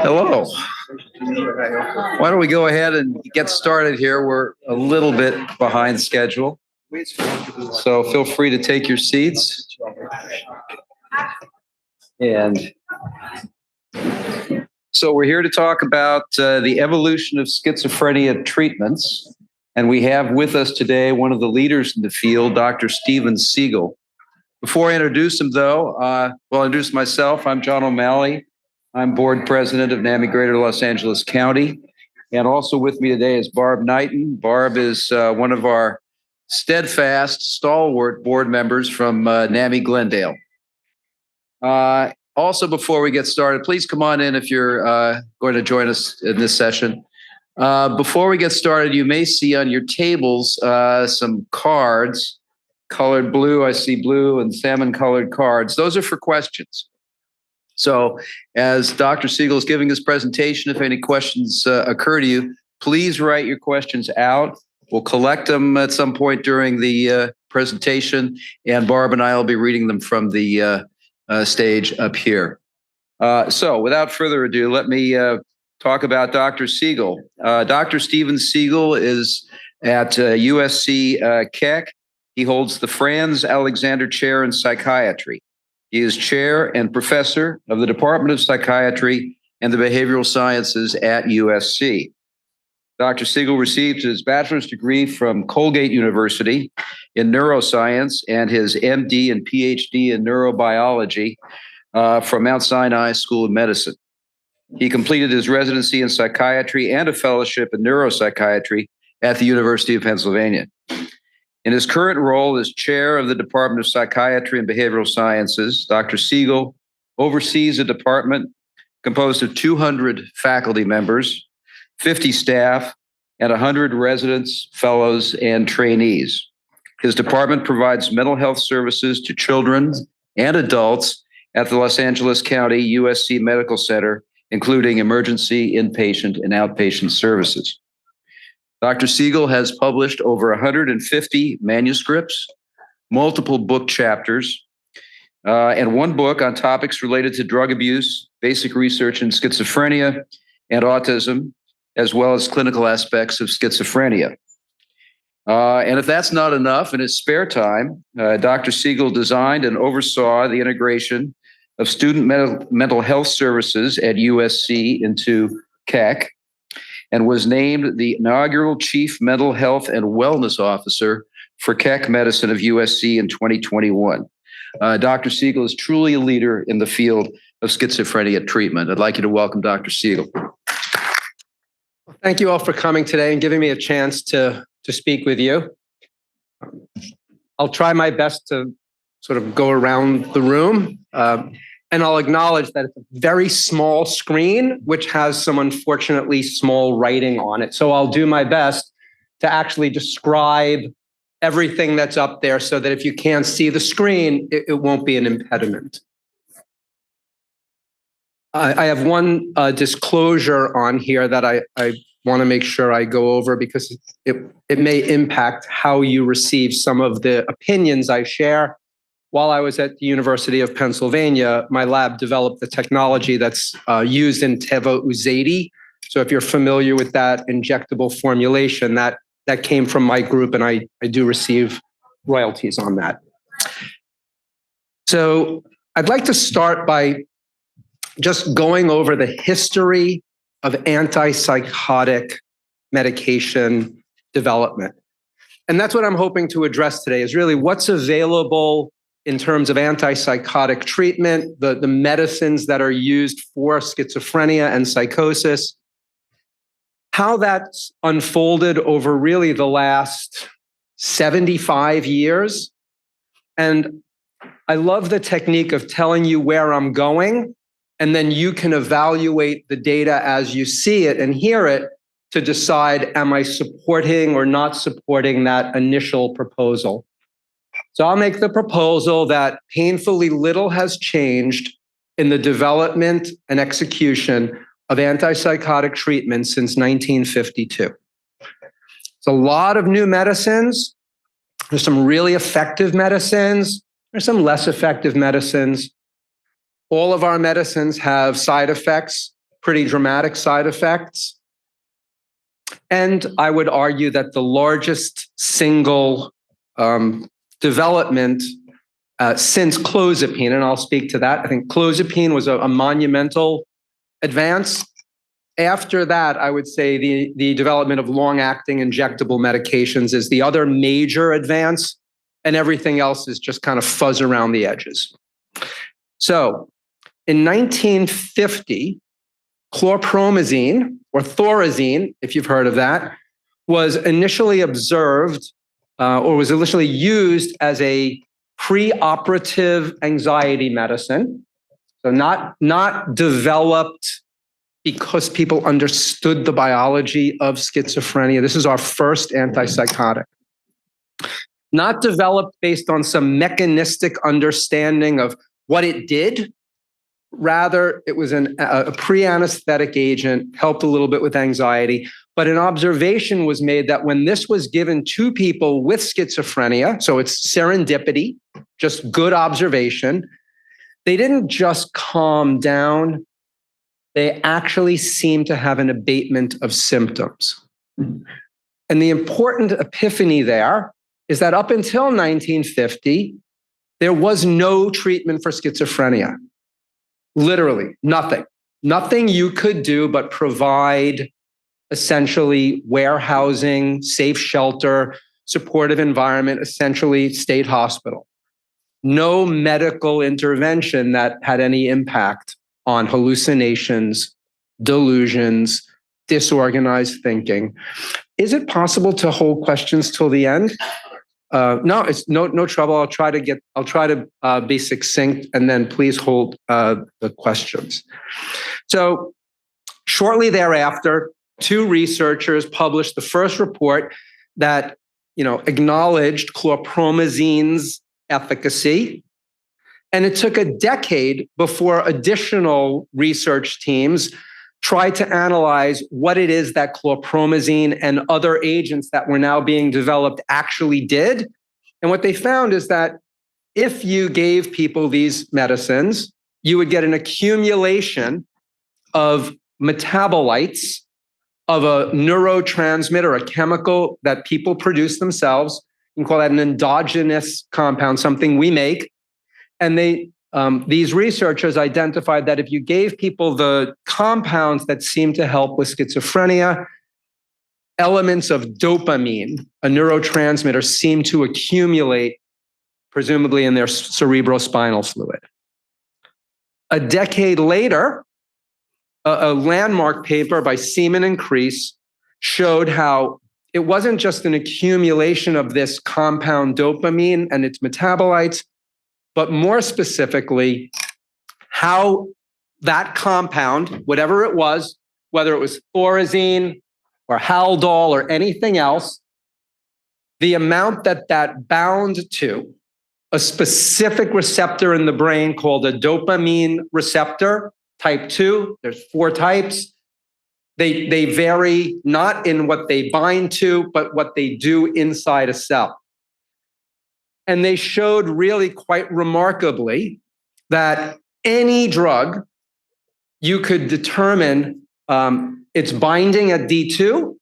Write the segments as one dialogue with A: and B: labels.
A: Hello. Why don't we go ahead and get started here? We're a little bit behind schedule, so feel free to take your seats. And so we're here to talk about the evolution of schizophrenia treatments. And we have with us today one of the leaders in the field, Dr. Steven Siegel. Before I introduce him, though, I'll introduce myself. I'm John O'Malley. I'm board president of NAMI Greater Los Angeles County. And also with me today is Barb Knighton. Barb is one of our steadfast, stalwart board members from NAMI Glendale. Also, before we get started, please come on in if you're going to join us in this session. Before we get started, you may see on your tables some cards, colored blue. I see blue and salmon colored cards. Those are for questions. So as Dr. Siegel is giving his presentation, if any questions occur to you, please write your questions out. We'll collect them at some point during the presentation, and Barb and I will be reading them from the stage up here. So without further ado, let me talk about Dr. Siegel. Dr. Steven Siegel is at USC Keck. He holds the Franz Alexander Chair in Psychiatry. He is chair and professor of the Department of Psychiatry and the Behavioral Sciences at USC. Dr. Siegel received his bachelor's degree from Colgate University in neuroscience and his MD and PhD in neurobiology from Mount Sinai School of Medicine. He completed his residency in psychiatry and a fellowship in neuropsychiatry at the University of Pennsylvania. In his current role as chair of the Department of Psychiatry and Behavioral Sciences, Dr. Siegel oversees a department composed of 200 faculty members, 50 staff, and 100 residents, fellows, and trainees. His department provides mental health services to children and adults at the Los Angeles County USC Medical Center, including emergency, inpatient, and outpatient services. Dr. Siegel has published over 150 manuscripts, multiple book chapters, and one book on topics related to drug abuse, basic research in schizophrenia and autism, as well as clinical aspects of schizophrenia. And if that's not enough, in his spare time, Dr. Siegel designed and oversaw the integration of student mental health services at USC into Keck, and was named the inaugural Chief Mental Health and Wellness Officer for Keck Medicine of USC in 2021. Dr. Siegel is truly a leader in the field of schizophrenia treatment. I'd like you to welcome Dr. Siegel.
B: Thank you all for coming today and giving me a chance to speak with you. I'll try my best to sort of go around the room. And I'll acknowledge that it's a very small screen, which has some unfortunately small writing on it. So I'll do my best to actually describe everything that's up there so that if you can't see the screen, it won't be an impediment. I have one disclosure on here that I want to make sure I go over because it may impact how you receive some of the opinions I share. While I was at the University of Pennsylvania, my lab developed the technology that's used in Teva Uzedy. So if you're familiar with that injectable formulation, that came from my group, and I do receive royalties on that. So I'd like to start by just going over the history of antipsychotic medication development. And that's what I'm hoping to address today, is really what's available in terms of antipsychotic treatment, the medicines that are used for schizophrenia and psychosis, how that's unfolded over really the last 75 years. And I love the technique of telling you where I'm going, and then you can evaluate the data as you see it and hear it to decide, am I supporting or not supporting that initial proposal? So I'll make the proposal that painfully little has changed in the development and execution of antipsychotic treatment since 1952. It's a lot of new medicines. There's some really effective medicines. There's some less effective medicines. All of our medicines have side effects, pretty dramatic side effects. And I would argue that the largest single development since clozapine, and I'll speak to that. I think clozapine was a monumental advance. After that, I would say the development of long-acting injectable medications is the other major advance, and everything else is just kind of fuzz around the edges. So in 1950, chlorpromazine, or thorazine, if you've heard of that, was initially observed or was initially used as a preoperative anxiety medicine. So not developed because people understood the biology of schizophrenia. This is our first antipsychotic. Not developed based on some mechanistic understanding of what it did. Rather, it was a pre-anesthetic agent, helped a little bit with anxiety. But an observation was made that when this was given to people with schizophrenia, so it's serendipity, just good observation, they didn't just calm down, they actually seemed to have an abatement of symptoms. And the important epiphany there is that up until 1950, there was no treatment for schizophrenia. Literally, nothing. Nothing you could do but provide essentially warehousing, safe shelter, supportive environment, essentially state hospital. No medical intervention that had any impact on hallucinations, delusions, disorganized thinking. Is it possible to hold questions till the end? No, it's no trouble. I'll try to be succinct, and then please hold the questions. So shortly thereafter, two researchers published the first report that acknowledged chlorpromazine's efficacy. And it took a decade before additional research teams tried to analyze what it is that chlorpromazine and other agents that were now being developed actually did. And what they found is that if you gave people these medicines, you would get an accumulation of metabolites of a neurotransmitter, a chemical that people produce themselves. You can call that an endogenous compound, something we make. And these researchers identified that if you gave people the compounds that seem to help with schizophrenia, elements of dopamine, a neurotransmitter, seem to accumulate, presumably in their cerebrospinal fluid. A decade later, a landmark paper by Seaman and Crease showed how it wasn't just an accumulation of this compound dopamine and its metabolites, but more specifically, how that compound, whatever it was, whether it was thorazine or Haldol or anything else, the amount that bound to a specific receptor in the brain called a dopamine receptor, type 2, there's 4 types. They vary not in what they bind to, but what they do inside a cell. And they showed really quite remarkably that any drug, you could determine its binding at D2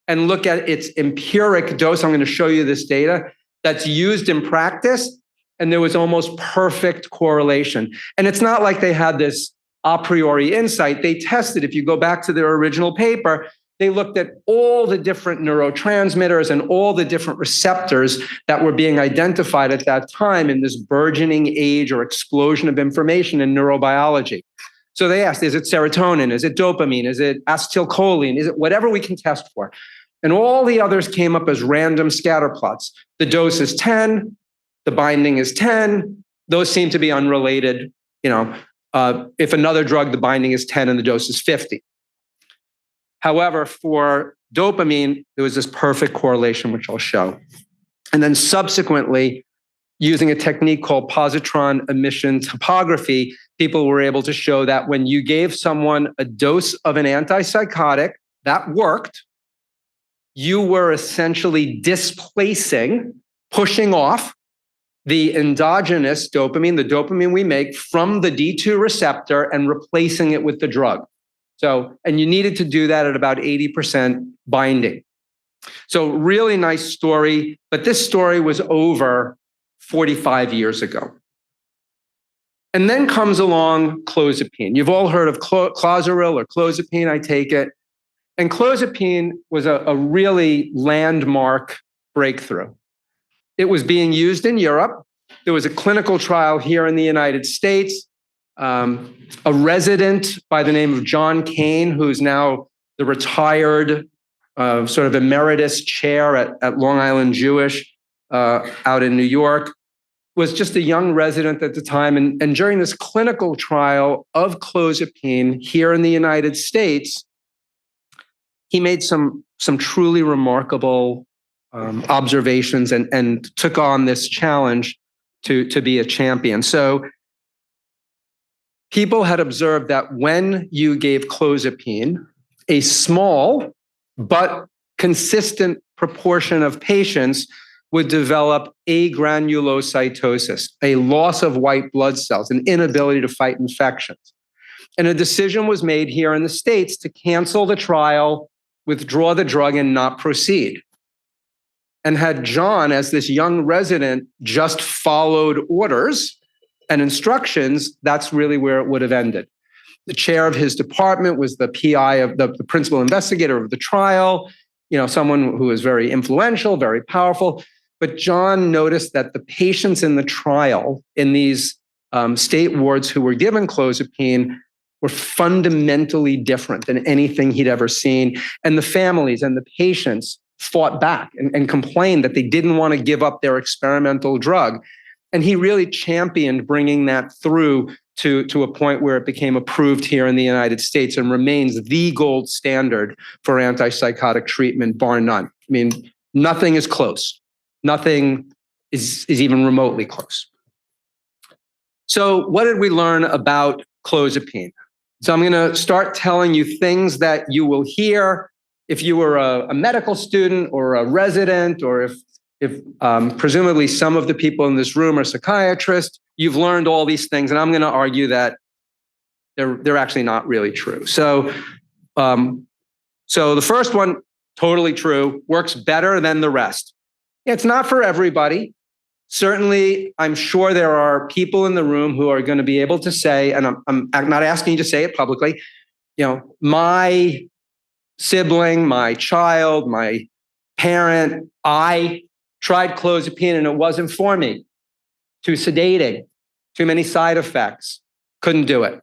B: and look at its empiric dose. I'm going to show you this data that's used in practice. And there was almost perfect correlation. And it's not like they had this a priori insight. They tested, if you go back to their original paper, they looked at all the different neurotransmitters and all the different receptors that were being identified at that time in this burgeoning age or explosion of information in neurobiology. So they asked, is it serotonin? Is it dopamine? Is it acetylcholine? Is it whatever we can test for? And all the others came up as random scatter plots. The dose is 10, the binding is 10. Those seem to be unrelated. If another drug, the binding is 10 and the dose is 50. However, for dopamine, there was this perfect correlation, which I'll show. And then subsequently, using a technique called positron emission topography, people were able to show that when you gave someone a dose of an antipsychotic that worked, you were essentially displacing, pushing off the endogenous dopamine, the dopamine we make from the D2 receptor, and replacing it with the drug. So, and you needed to do that at about 80% binding. So really nice story, but this story was over 45 years ago. And then comes along clozapine. You've all heard of Clozaril or clozapine, I take it. And clozapine was a really landmark breakthrough. It was being used in Europe. There was a clinical trial here in the United States. A resident by the name of John Kane, who's now the retired sort of emeritus chair at Long Island Jewish out in New York, was just a young resident at the time. And during this clinical trial of clozapine here in the United States, he made some truly remarkable observations and took on this challenge to be a champion. So people had observed that when you gave clozapine, a small but consistent proportion of patients would develop agranulocytosis, a loss of white blood cells, an inability to fight infections. And a decision was made here in the States to cancel the trial, withdraw the drug, and not proceed. And had John, as this young resident, just followed orders and instructions, that's really where it would have ended. The chair of his department was the PI of the principal investigator of the trial, someone who was very influential, very powerful. But John noticed that the patients in the trial, in these state wards who were given clozapine, were fundamentally different than anything he'd ever seen. And the families and the patients fought back and complained that they didn't want to give up their experimental drug. And he really championed bringing that through to a point where it became approved here in the United States and remains the gold standard for antipsychotic treatment, bar none. I mean, nothing is close. Nothing is even remotely close. So what did we learn about clozapine? So I'm going to start telling you things that you will hear if you were a medical student or a resident, or if presumably some of the people in this room are psychiatrists. You've learned all these things, and I'm going to argue that they're actually not really true. So the first one, totally true, works better than the rest. It's not for everybody. Certainly, I'm sure there are people in the room who are going to be able to say, and I'm not asking you to say it publicly, my sibling, my child, my parent, I tried clozapine and it wasn't for me. Too sedating, too many side effects, couldn't do it.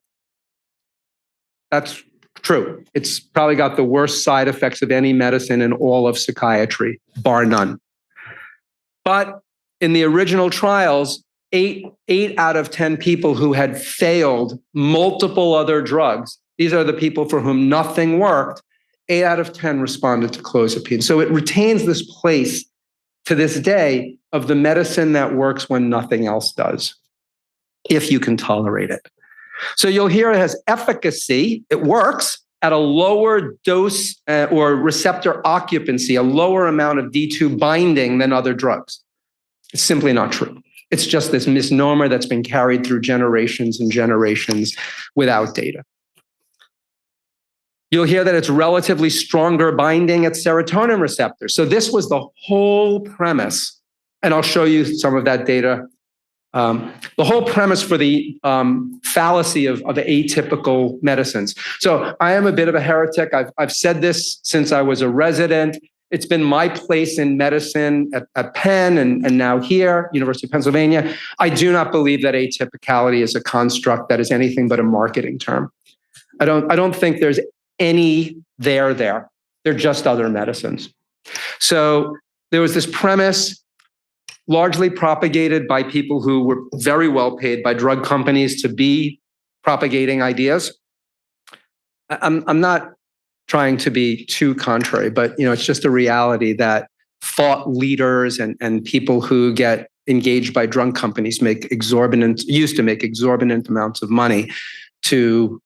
B: That's true. It's probably got the worst side effects of any medicine in all of psychiatry, bar none. But in the original trials, eight out of 10 people who had failed multiple other drugs, these are the people for whom nothing worked, 8 out of 10 responded to clozapine. So it retains this place to this day of the medicine that works when nothing else does, if you can tolerate it. So you'll hear it has efficacy. It works at a lower dose or receptor occupancy, a lower amount of D2 binding than other drugs. It's simply not true. It's just this misnomer that's been carried through generations and generations without data. You'll hear that it's relatively stronger binding at serotonin receptors. So this was the whole premise, and I'll show you some of that data. The whole premise for the fallacy of atypical medicines. So I am a bit of a heretic. I've said this since I was a resident. It's been my place in medicine at Penn and now here, University of Pennsylvania. I do not believe that atypicality is a construct that is anything but a marketing term. I don't think there's any there. They're just other medicines. So there was this premise largely propagated by people who were very well paid by drug companies to be propagating ideas. I'm not trying to be too contrary, but it's just a reality that thought leaders and people who get engaged by drug companies used to make exorbitant amounts of money to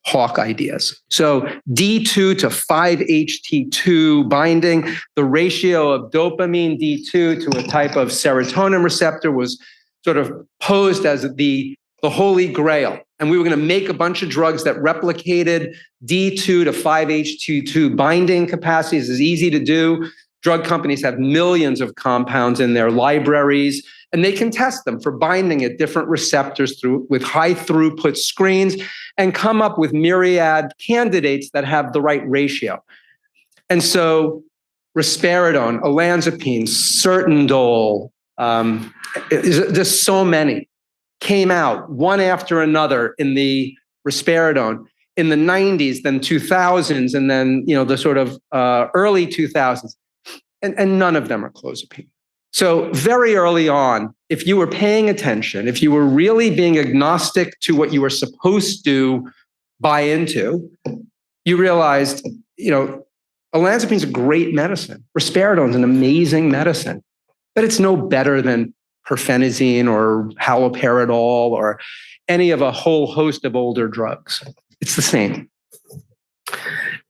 B: hawk ideas. So D2 to 5-HT2 binding, the ratio of dopamine D2 to a type of serotonin receptor was sort of posed as the holy grail. And we were going to make a bunch of drugs that replicated D2 to 5-HT2 binding capacities. It's easy to do. Drug companies have millions of compounds in their libraries, and they can test them for binding at different receptors with high throughput screens and come up with myriad candidates that have the right ratio. And so risperidone, olanzapine, Sertindole, there's so many came out one after another in the risperidone in the 90s, then 2000s, and then the sort of early 2000s. And none of them are clozapine. So very early on, if you were paying attention, if you were really being agnostic to what you were supposed to buy into, you realized, olanzapine is a great medicine. Risperidone is an amazing medicine, but it's no better than perfenazine or haloperidol or any of a whole host of older drugs. It's the same.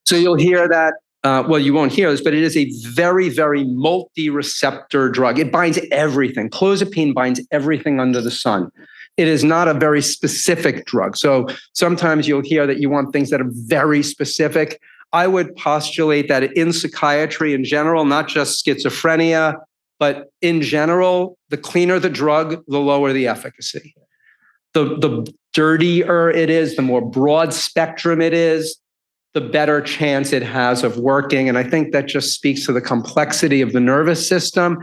B: So you'll hear that. Well, you won't hear this, but it is a very, very multi-receptor drug. It binds everything. Clozapine binds everything under the sun. It is not a very specific drug. So sometimes you'll hear that you want things that are very specific. I would postulate that in psychiatry in general, not just schizophrenia, but in general, the cleaner the drug, the lower the efficacy. The dirtier it is, the more broad spectrum it is, the better chance it has of working. And I think that just speaks to the complexity of the nervous system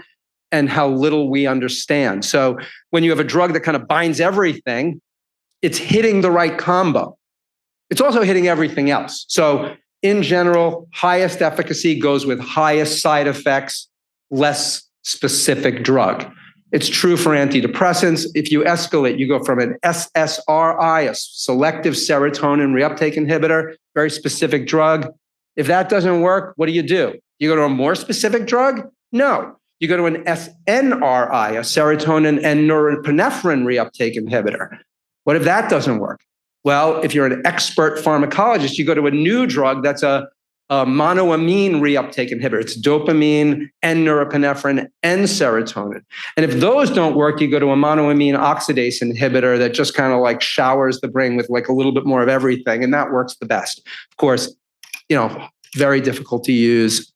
B: and how little we understand. So when you have a drug that kind of binds everything, it's hitting the right combo. It's also hitting everything else. So in general, highest efficacy goes with highest side effects, less specific drug. It's true for antidepressants. If you escalate, you go from an SSRI, a selective serotonin reuptake inhibitor, very specific drug. If that doesn't work, what do? You go to a more specific drug? No. You go to an SNRI, a serotonin and norepinephrine reuptake inhibitor. What if that doesn't work? Well, if you're an expert pharmacologist, you go to a new drug that's a monoamine reuptake inhibitor. It's dopamine and norepinephrine and serotonin. And if those don't work, you go to a monoamine oxidase inhibitor that just kind of like showers the brain with like a little bit more of everything. And that works the best. Of course, very difficult to use,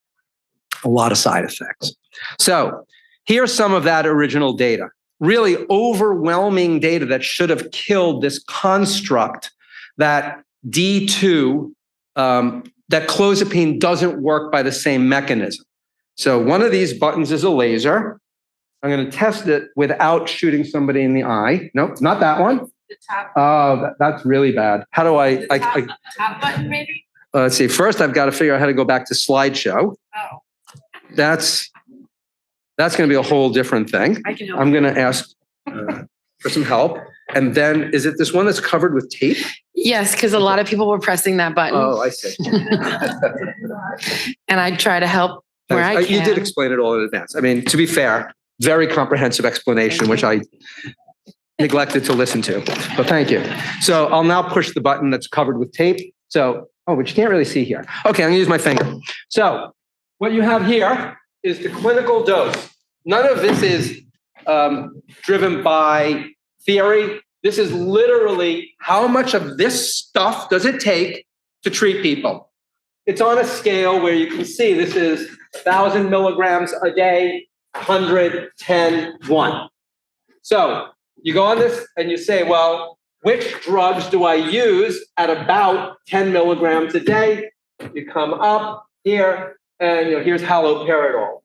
B: a lot of side effects. So here's some of that original data. Really overwhelming data that should have killed this construct that D2, that clozapine doesn't work by the same mechanism. So one of these buttons is a laser. I'm going to test it without shooting somebody in the eye. Nope, not that one.
C: The top.
B: Oh, that's really bad. How do I?
C: Top button, maybe?
B: Let's see. First, I've got to figure out how to go back to slideshow.
C: Oh.
B: That's going to be a whole different thing.
C: I can help.
B: I'm going to ask for some help. And then, is it this one that's covered with tape?
C: Yes, because a lot of people were pressing that button.
B: Oh, I see.
C: And I try to help where I can.
B: You did explain it all in advance. I mean, to be fair, very comprehensive explanation, which I neglected to listen to. But thank you. So I'll now push the button that's covered with tape. So, but you can't really see here. Okay, I'm going to use my finger. So what you have here is the clinical dose. None of this is driven by theory. This is literally how much of this stuff does it take to treat people. It's on a scale where you can see this is 1,000 milligrams a day, 100, 10, 1. So you go on this and you say, well, which drugs do I use at about 10 milligrams a day? You come up here and here's haloperidol.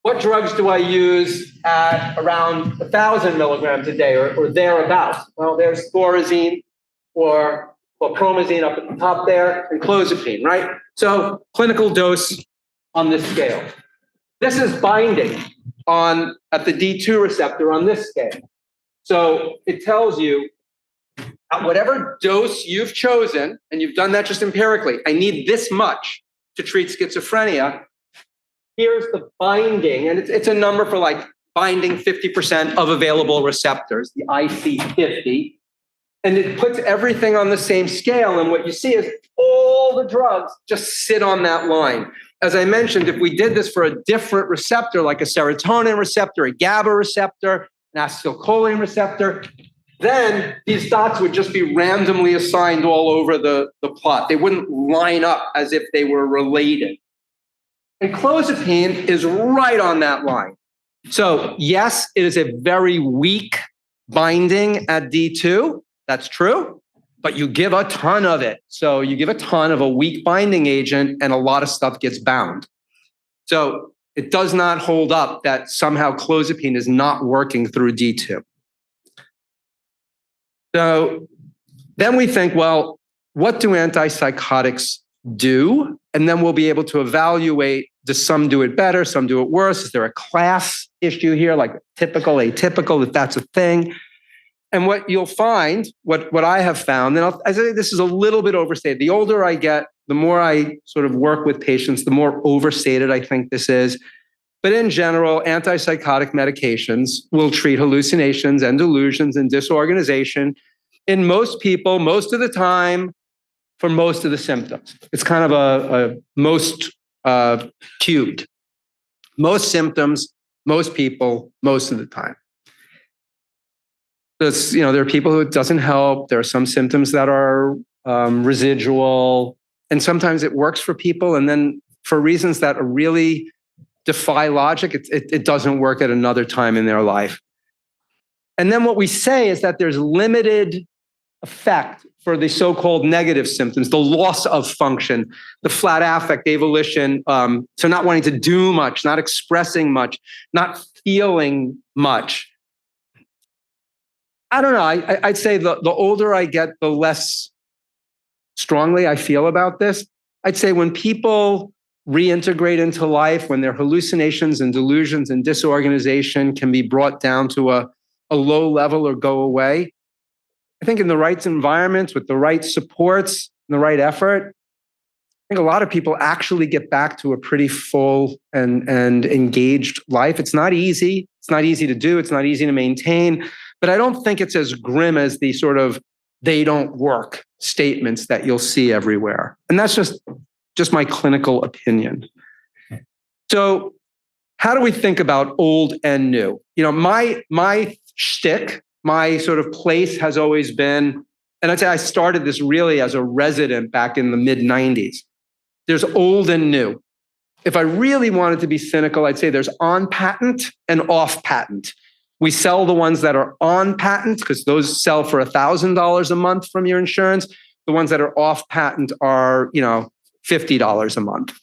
B: What drugs do I use at around 1,000 milligrams a day or thereabouts? Well, there's thorazine or promazine up at the top there and clozapine, right? So clinical dose on this scale. This is binding at the D2 receptor on this scale. So it tells you at whatever dose you've chosen, and you've done that just empirically, I need this much to treat schizophrenia. Here's the binding, and it's a number for like binding 50% of available receptors, the IC50. And it puts everything on the same scale. And what you see is all the drugs just sit on that line. As I mentioned, if we did this for a different receptor, like a serotonin receptor, a GABA receptor, an acetylcholine receptor, then these dots would just be randomly assigned all over the plot. They wouldn't line up as if they were related. And clozapine is right on that line. So yes, it is a very weak binding at D2. That's true, but you give a ton of it. So you give a ton of a weak binding agent and a lot of stuff gets bound. So it does not hold up that somehow clozapine is not working through D2. So then we think, well, what do antipsychotics do? And then we'll be able to evaluate, does some do it better, some do it worse? Is there a class issue here, like typical, atypical, if that's a thing? And what you'll find, what I have found, and I say this is a little bit overstated. The older I get, the more I sort of work with patients, the more overstated I think this is. But in general, antipsychotic medications will treat hallucinations and delusions and disorganization in most people, most of the time, for most of the symptoms. It's kind of a most cubed. Most symptoms, most people, most of the time. It's, there are people who it doesn't help. There are some symptoms that are residual, and sometimes it works for people. And then for reasons that are really defy logic, it doesn't work at another time in their life. And then what we say is that there's limited effect for the so-called negative symptoms, the loss of function, the flat affect, avolition, so not wanting to do much, not expressing much, not feeling much. I don't know. I'd say the older I get, the less strongly I feel about this. I'd say when people reintegrate into life, when their hallucinations and delusions and disorganization can be brought down to a low level or go away, I think in the right environments, with the right supports, and the right effort, I think a lot of people actually get back to a pretty full and engaged life. It's not easy. It's not easy to do. It's not easy to maintain. But I don't think it's as grim as the sort of they don't work statements that you'll see everywhere. And that's just my clinical opinion. So how do we think about old and new? My shtick, my sort of place has always been, and I'd say I started this really as a resident back in the mid-90s. There's old and new. If I really wanted to be cynical, I'd say there's on patent and off patent. We sell the ones that are on patent because those sell for $1,000 a month from your insurance. The ones that are off patent are, $50 a month.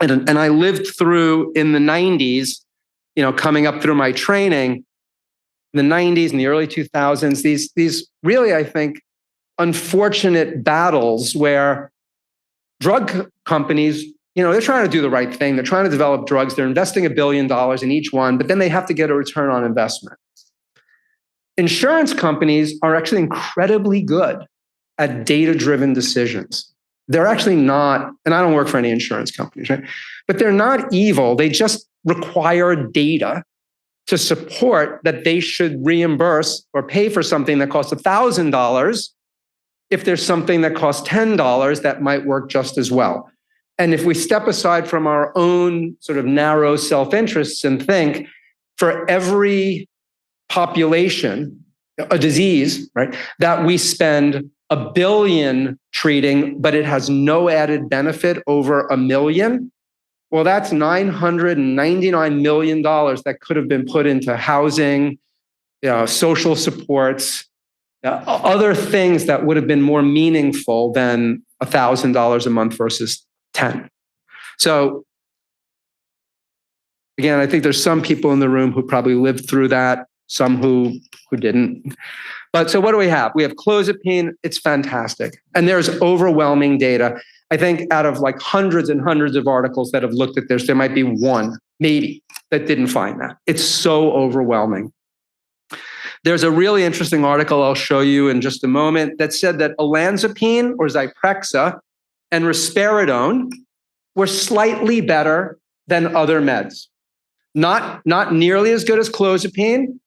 B: And I lived through in the 90s, coming up through my training, in the 90s and the early 2000s, these really, I think, unfortunate battles where drug companies, they're trying to do the right thing. They're trying to develop drugs. They're investing $1 billion in each one, but then they have to get a return on investment. Insurance companies are actually incredibly good at data-driven decisions. They're actually not, and I don't work for any insurance companies, right? But they're not evil. They just require data to support that they should reimburse or pay for something that costs $1,000 if there's something that costs $10 that might work just as well. And if we step aside from our own sort of narrow self-interests and think for every population, a disease, right, that we spend $1 billion treating, but it has no added benefit over $1 million, well, that's $999 million that could have been put into housing, social supports, other things that would have been more meaningful than $1,000 a month versus 10. So again, I think there's some people in the room who probably lived through that, some who didn't. But so what do we have? We have clozapine. It's fantastic. And there's overwhelming data. I think out of like hundreds and hundreds of articles that have looked at this, there might be one, maybe, that didn't find that. It's so overwhelming. There's a really interesting article I'll show you in just a moment that said that olanzapine or Zyprexa and risperidone were slightly better than other meds. Not nearly as good as clozapine,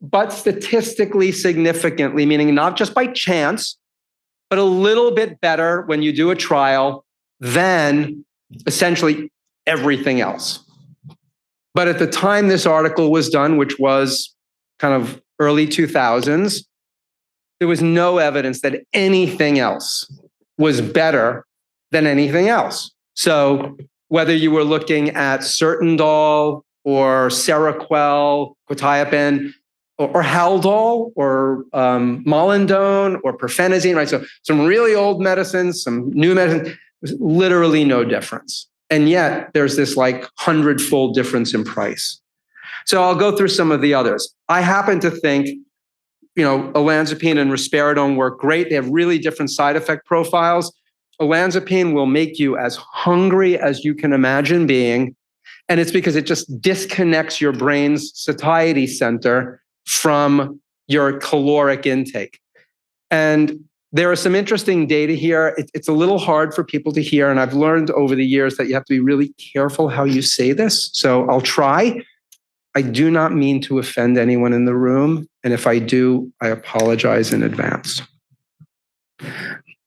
B: but statistically significantly, meaning not just by chance, but a little bit better when you do a trial than essentially everything else. But at the time this article was done, which was kind of early 2000s, there was no evidence that anything else was better than anything else. So whether you were looking at Sertindol or Seroquel, quetiapine, or Haldol, or Molindone, or Perfenazine, right? So some really old medicines, some new medicines, there's literally no difference. And yet there's this like 100-fold difference in price. So I'll go through some of the others. I happen to think, olanzapine and risperidone work great. They have really different side effect profiles. Olanzapine will make you as hungry as you can imagine being. And it's because it just disconnects your brain's satiety center from your caloric intake. And there are some interesting data here. It's a little hard for people to hear. And I've learned over the years that you have to be really careful how you say this. So I'll try. I do not mean to offend anyone in the room. And if I do, I apologize in advance.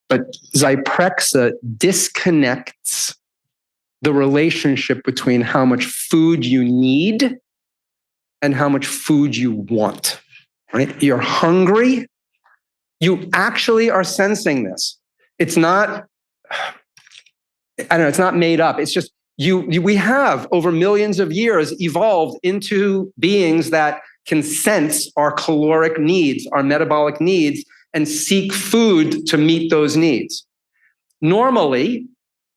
B: But Zyprexa disconnects the relationship between how much food you need and how much food you want, right? You're hungry. You actually are sensing this. It's not, it's not made up. It's just we have over millions of years evolved into beings that can sense our caloric needs, our metabolic needs, and seek food to meet those needs. Normally,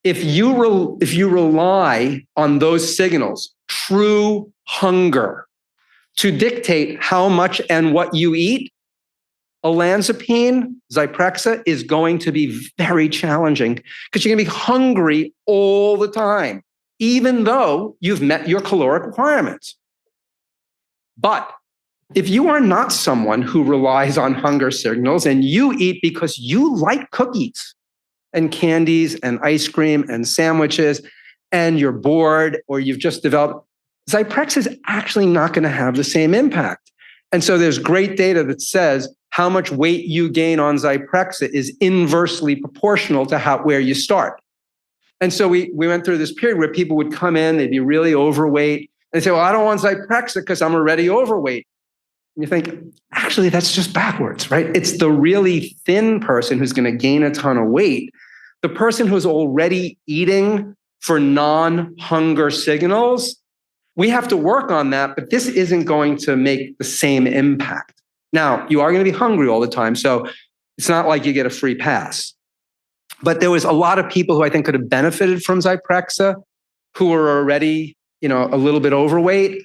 B: if you rely on those signals, true hunger, to dictate how much and what you eat, olanzapine, Zyprexa is going to be very challenging because you're going to be hungry all the time, even though you've met your caloric requirements. But if you are not someone who relies on hunger signals and you eat because you like cookies and candies and ice cream and sandwiches and you're bored or you've just developed, Zyprexa is actually not going to have the same impact. And so there's great data that says how much weight you gain on Zyprexa is inversely proportional to where you start. And so we went through this period where people would come in, they'd be really overweight, and say, well, I don't want Zyprexa because I'm already overweight. And you think, actually, that's just backwards, right? It's the really thin person who's going to gain a ton of weight. The person who's already eating for non-hunger signals, we have to work on that, but this isn't going to make the same impact. Now, you are going to be hungry all the time, so it's not like you get a free pass. But there was a lot of people who I think could have benefited from Zyprexa who were already, a little bit overweight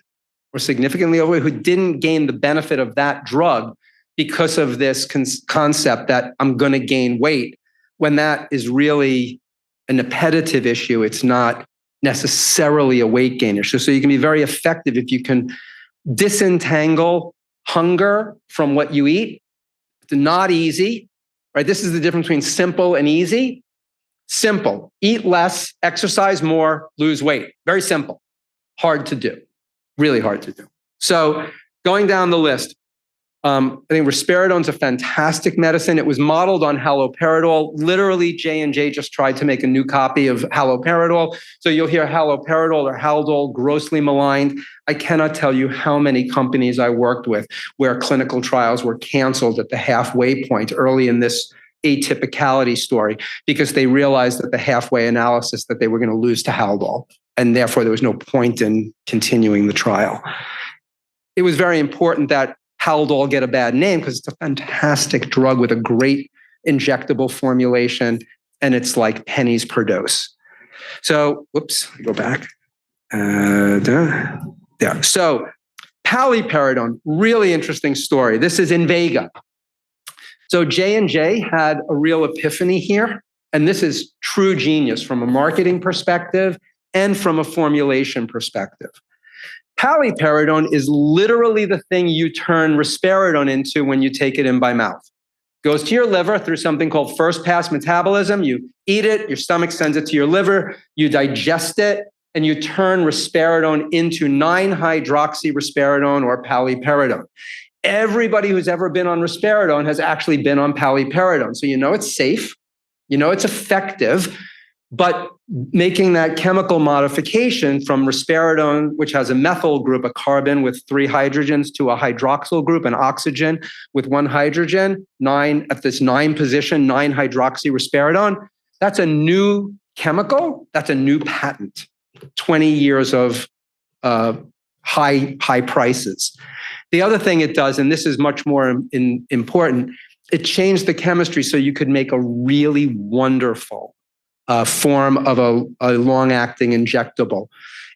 B: or significantly overweight, who didn't gain the benefit of that drug because of this concept that I'm going to gain weight, when that is really an appetitive issue. It's not necessarily a weight gain issue. So you can be very effective if you can disentangle hunger from what you eat. It's not easy, right? This is the difference between simple and easy. Simple, eat less, exercise more, lose weight. Very simple. Hard to do, really hard to do. So going down the list, I think risperidone is a fantastic medicine. It was modeled on haloperidol. Literally, J&J just tried to make a new copy of haloperidol. So you'll hear haloperidol or Haldol grossly maligned. I cannot tell you how many companies I worked with where clinical trials were canceled at the halfway point early in this atypicality story because they realized that the halfway analysis that they were going to lose to Haldol. And therefore, there was no point in continuing the trial. It was very important that Haldol get a bad name because it's a fantastic drug with a great injectable formulation, and it's like pennies per dose. So, whoops, go back. There. So, paliperidone, really interesting story. This is Invega. So J&J had a real epiphany here, and this is true genius from a marketing perspective and from a formulation perspective. Paliperidone is literally the thing you turn risperidone into when you take it in by mouth. Goes to your liver through something called first pass metabolism. You eat it, your stomach sends it to your liver, you digest it, and you turn risperidone into 9-hydroxyrisperidone or paliperidone. everybody who's ever been on risperidone has actually been on paliperidone. So it's safe, it's effective, but making that chemical modification from risperidone, which has a methyl group, a carbon with 3 hydrogens, to a hydroxyl group, an oxygen with 1 hydrogen, 9 at this 9 position, 9-hydroxy risperidone. That's a new chemical. That's a new patent. 20 years of high prices. The other thing it does, and this is much more important, it changed the chemistry so you could make a really wonderful form of a long-acting injectable.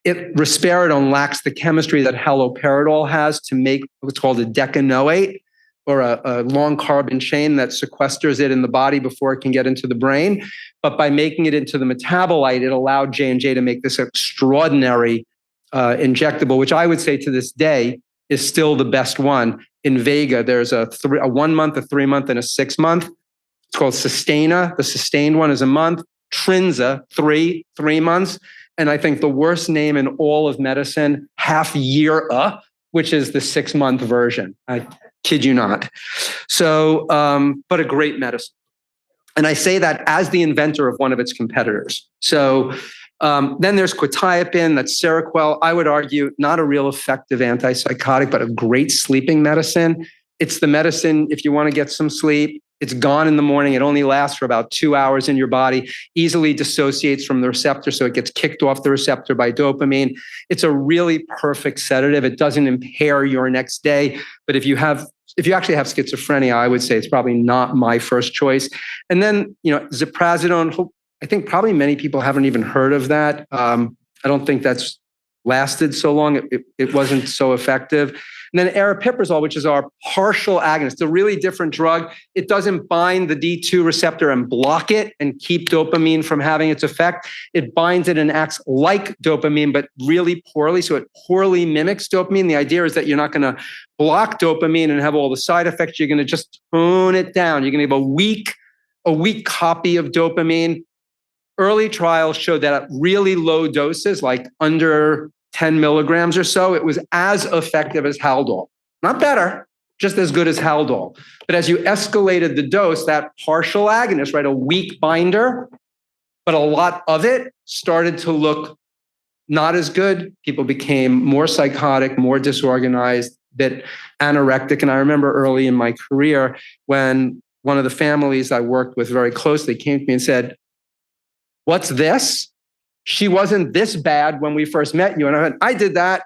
B: Risperidone lacks the chemistry that haloperidol has to make what's called a decanoate, or a long carbon chain that sequesters it in the body before it can get into the brain. But by making it into the metabolite, it allowed J&J to make this extraordinary injectable, which I would say to this day is still the best one. In Vega, there's a 1 month, a 3 month, and a 6 month. It's called Sustaina. The sustained one is a month. Trinza, 3 months. And I think the worst name in all of medicine, half year, which is the 6 month version. I kid you not. So, but a great medicine. And I say that as the inventor of one of its competitors. So then there's quetiapine, that's Seroquel. I would argue not a real effective antipsychotic, but a great sleeping medicine. It's the medicine if you want to get some sleep. It's gone in the morning. It only lasts for about 2 hours in your body, easily dissociates from the receptor, so it gets kicked off the receptor by dopamine. It's a really perfect sedative. It doesn't impair your next day. But if you actually have schizophrenia, I would say it's probably not my first choice. And then, ziprasidone, I think probably many people haven't even heard of that. I don't think that's lasted so long. It wasn't so effective. And then aripiprazole, which is our partial agonist, it's a really different drug. It doesn't bind the D2 receptor and block it and keep dopamine from having its effect. It binds it and acts like dopamine, but really poorly. So it poorly mimics dopamine. The idea is that you're not going to block dopamine and have all the side effects. You're going to just tone it down. You're going to have a weak copy of dopamine. Early trials showed that at really low doses, like under 10 milligrams or so, it was as effective as Haldol. Not better, just as good as Haldol. But as you escalated the dose, that partial agonist, right, a weak binder, but a lot of it started to look not as good. People became more psychotic, more disorganized, bit anorectic. And I remember early in my career when one of the families I worked with very closely came to me and said, "What's this? She wasn't this bad when we first met you." And I went, "I did that.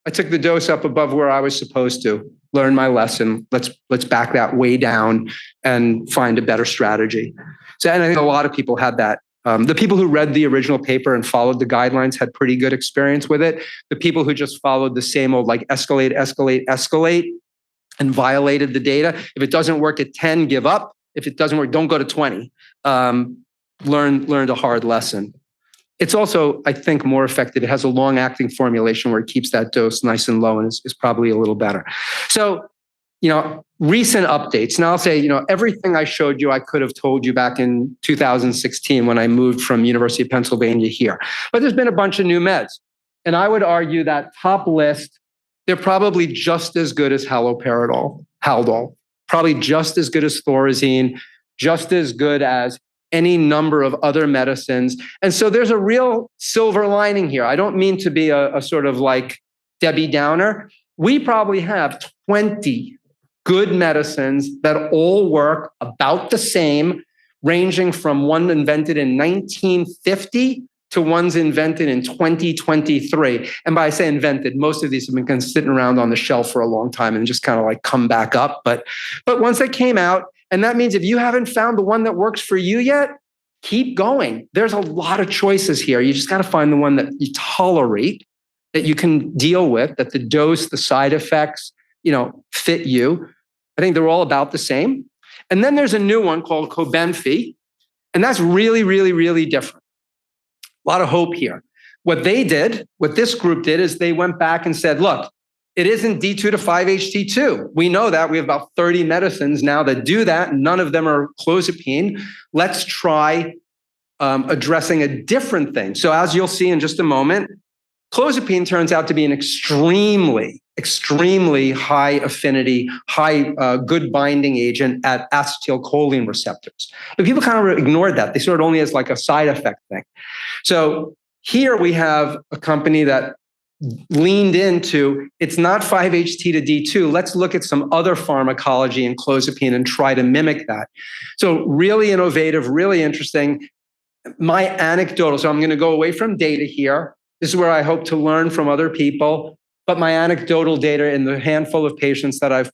B: I took the dose up above where I was supposed to. Learn my lesson. Let's back that way down and find a better strategy." So, and I think a lot of people had that. The people who read the original paper and followed the guidelines had pretty good experience with it. The people who just followed the same old like escalate and violated the data. If it doesn't work at 10, give up. If it doesn't work, don't go to 20. Learned a hard lesson. It's also, I think, more effective. It has a long-acting formulation where it keeps that dose nice and low and is probably a little better. So, recent updates. Now I'll say, everything I showed you, I could have told you back in 2016 when I moved from University of Pennsylvania here. But there's been a bunch of new meds. And I would argue that top list, they're probably just as good as Haldol, probably just as good as Thorazine, just as good as any number of other medicines. And so there's a real silver lining here. I don't mean to be a sort of like Debbie Downer. We probably have 20 good medicines that all work about the same, ranging from one invented in 1950 to ones invented in 2023. And by I say invented, most of these have been kind of sitting around on the shelf for a long time and just kind of like come back up. But once they came out, and that means if you haven't found the one that works for you yet, keep going. There's a lot of choices here. You just got to find the one that you tolerate, that you can deal with, that the dose, the side effects, fit you. I think they're all about the same. And then there's a new one called Cobenfy, and that's really, really, really different. A lot of hope here. What this group did is they went back and said, look, it isn't D2 to 5-HT2. We know that. We have about 30 medicines now that do that. None of them are clozapine. Let's try addressing a different thing. So as you'll see in just a moment, Clozapine turns out to be an extremely high affinity, good binding agent at acetylcholine receptors. But people kind of ignored that. They saw it only as like a side effect thing. So here we have a company that leaned into, it's not 5-HT to D2. Let's look at some other pharmacology in clozapine and try to mimic that. So really innovative, really interesting. My anecdotal, so I'm going to go away from data here. This is where I hope to learn from other people. But my anecdotal data in the handful of patients that I've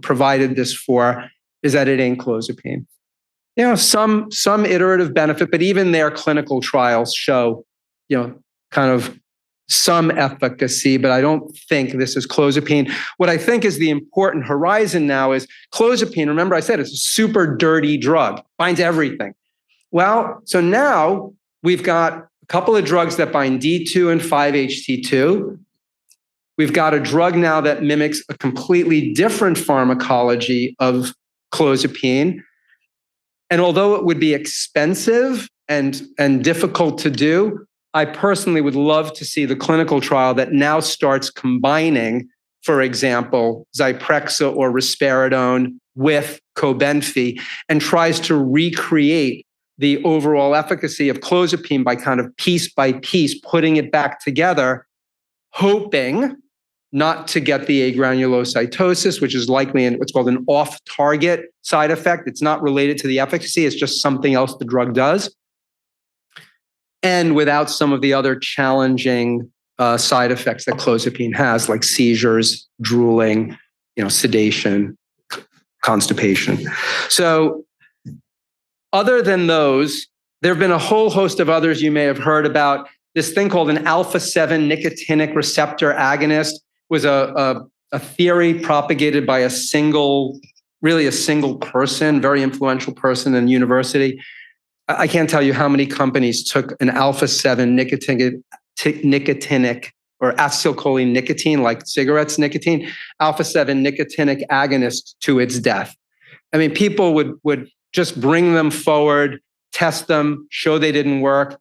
B: provided this for is that it ain't clozapine. You know, some iterative benefit, but even their clinical trials show, you know, kind of some efficacy, but I don't think this is clozapine. What I think is the important horizon now is clozapine. Remember I said it's a super dirty drug, binds everything. Well, so now we've got a couple of drugs that bind D2 and 5-HT2. We've got a drug now that mimics a completely different pharmacology of clozapine. And although it would be expensive and difficult to do, I personally would love to see the clinical trial that now starts combining, for example, Zyprexa or risperidone with Cobenfy and tries to recreate the overall efficacy of clozapine by kind of piece by piece, putting it back together, hoping not to get the agranulocytosis, which is likely what's called an off-target side effect. It's not related to the efficacy. It's just something else the drug does. And without some of the other challenging side effects that clozapine has, like seizures, drooling, sedation, constipation. So other than those, there have been a whole host of others you may have heard about. This thing called an alpha-7 nicotinic receptor agonist was a theory propagated by a single person, very influential person in university. I can't tell you how many companies took an alpha-7 nicotinic or acetylcholine nicotine, like cigarettes nicotine, alpha-7 nicotinic agonist to its death. I mean, people would just bring them forward, test them, show they didn't work.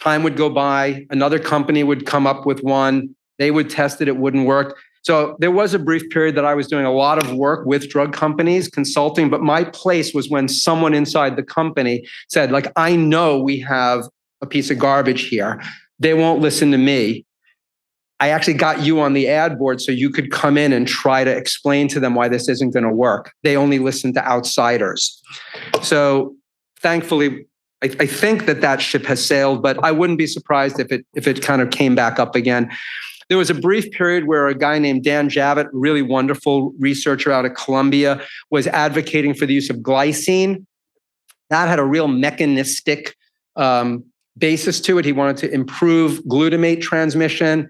B: Time would go by. Another company would come up with one. They would test it. It wouldn't work. So there was a brief period that I was doing a lot of work with drug companies, consulting, but my place was when someone inside the company said, like, I know we have a piece of garbage here. They won't listen to me. I actually got you on the ad board so you could come in and try to explain to them why this isn't going to work. They only listen to outsiders. So thankfully, I think that ship has sailed, but I wouldn't be surprised if it kind of came back up again. There was a brief period where a guy named Dan Javitt, really wonderful researcher out of Columbia, was advocating for the use of glycine. That had a real mechanistic basis to it. He wanted to improve glutamate transmission.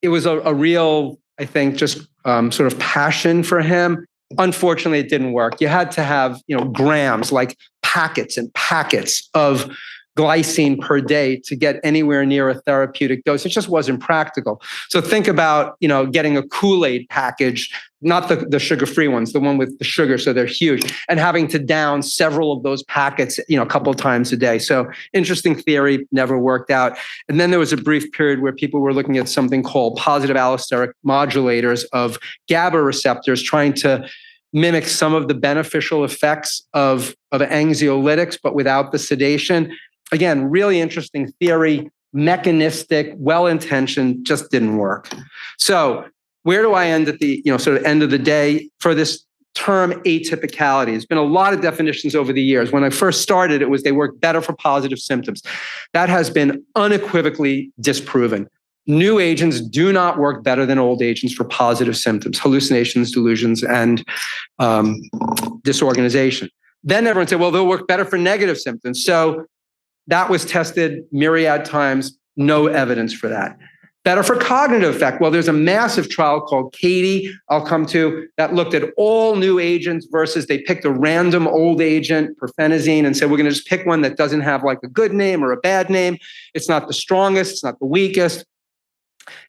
B: It was a real, I think, just sort of passion for him. Unfortunately, it didn't work. You had to have, grams, like packets and packets of glycine per day to get anywhere near a therapeutic dose. It just wasn't practical. So think about, getting a Kool-Aid package, not the sugar-free ones, the one with the sugar, so they're huge, and having to down several of those packets, a couple of times a day. So interesting theory, never worked out. And then there was a brief period where people were looking at something called positive allosteric modulators of GABA receptors, trying to mimic some of the beneficial effects of anxiolytics, but without the sedation. Again, really interesting theory, mechanistic, well-intentioned, just didn't work. So where do I end at the sort of end of the day for this term atypicality? There's been a lot of definitions over the years. When I first started, it was they work better for positive symptoms. That has been unequivocally disproven. New agents do not work better than old agents for positive symptoms, hallucinations, delusions, and disorganization. Then everyone said, well, they'll work better for negative symptoms. So that was tested myriad times, no evidence for that. Better for cognitive effect. Well, there's a massive trial called Katie, I'll come to, that looked at all new agents versus they picked a random old agent, perfenazine, and said, we're going to just pick one that doesn't have like a good name or a bad name. It's not the strongest, it's not the weakest.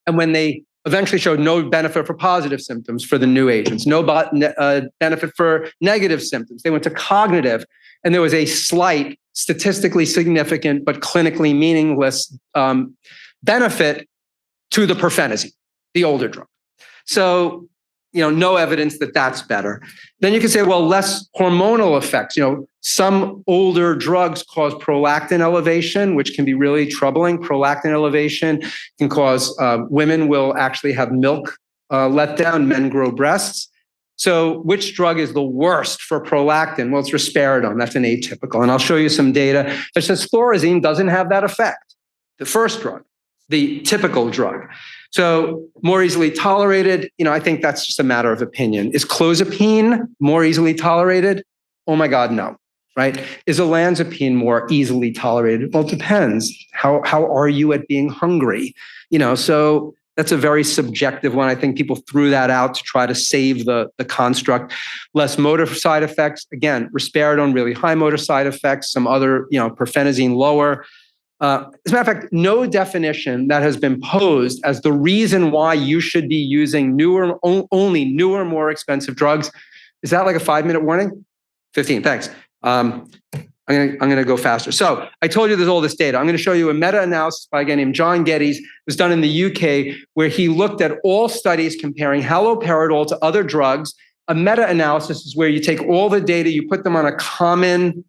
B: And when they eventually showed no benefit for positive symptoms for the new agents, no benefit for negative symptoms, they went to cognitive, and there was a slight, statistically significant, but clinically meaningless benefit to the perfenazine, the older drug. So, no evidence that that's better. Then you can say, well, less hormonal effects. Some older drugs cause prolactin elevation, which can be really troubling. Prolactin elevation can cause women will actually have milk let down, men grow breasts. So which drug is the worst for prolactin? Well, it's risperidone. That's an atypical. And I'll show you some data that says thorazine doesn't have that effect. The first drug, the typical drug. So more easily tolerated, I think that's just a matter of opinion. Is clozapine more easily tolerated? Oh my God, no, right? Is olanzapine more easily tolerated? Well, it depends. How are you at being hungry? So that's a very subjective one. I think people threw that out to try to save the construct. Less motor side effects. Again, risperidone, really high motor side effects. Some other, perfenazine lower. As a matter of fact, no definition that has been posed as the reason why you should be using only newer, more expensive drugs. Is that like a 5-minute warning? 15, thanks. I'm going to go faster. So I told you there's all this data. I'm going to show you a meta-analysis by a guy named John Geddes. It was done in the UK, where he looked at all studies comparing haloperidol to other drugs. A meta-analysis is where you take all the data, you put them on a common